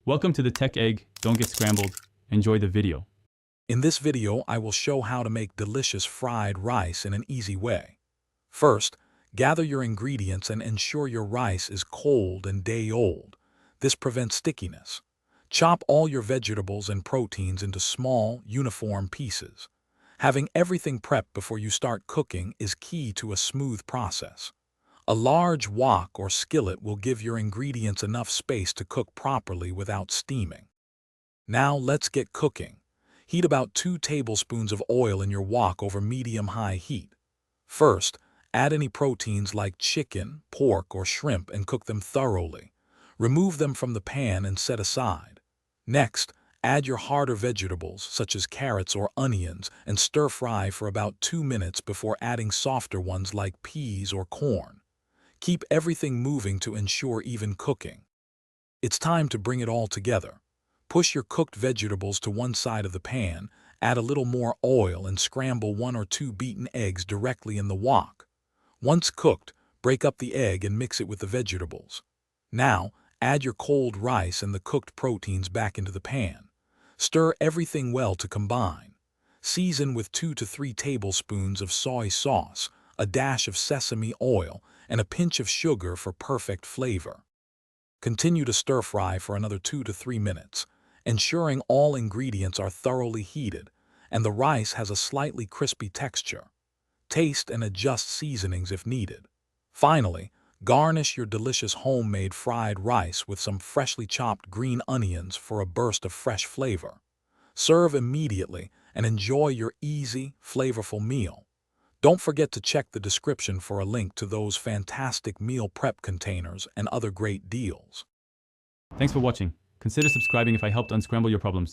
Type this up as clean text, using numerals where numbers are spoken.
Welcome to the Tech Egg. Don't get scrambled. Enjoy the video. In this video, I will show how to make delicious fried rice in an easy way. First, gather your ingredients and ensure your rice is cold and day-old. This prevents stickiness. Chop all your vegetables and proteins into small, uniform pieces. Having everything prepped before you start cooking is key to a smooth process. A large wok or skillet will give your ingredients enough space to cook properly without steaming. Now let's get cooking. Heat about 2 tablespoons of oil in your wok over medium-high heat. First, add any proteins like chicken, pork, or shrimp and cook them thoroughly. Remove them from the pan and set aside. Next, add your harder vegetables, such as carrots or onions, and stir-fry for about 2 minutes before adding softer ones like peas or corn. Keep everything moving to ensure even cooking. It's time to bring it all together. Push your cooked vegetables to one side of the pan, add a little more oil, and scramble 1 or 2 beaten eggs directly in the wok. Once cooked, break up the egg and mix it with the vegetables. Now, add your cold rice and the cooked proteins back into the pan. Stir everything well to combine. Season with 2 to 3 tablespoons of soy sauce, a dash of sesame oil, and a pinch of sugar for perfect flavor. Continue to stir-fry for another 2 to 3 minutes, ensuring all ingredients are thoroughly heated and the rice has a slightly crispy texture. Taste and adjust seasonings if needed. Finally, garnish your delicious homemade fried rice with some freshly chopped green onions for a burst of fresh flavor. Serve immediately and enjoy your easy, flavorful meal. Don't forget to check the description for a link to those fantastic meal prep containers and other great deals. Thanks for watching. Consider subscribing if I helped unscramble your problems.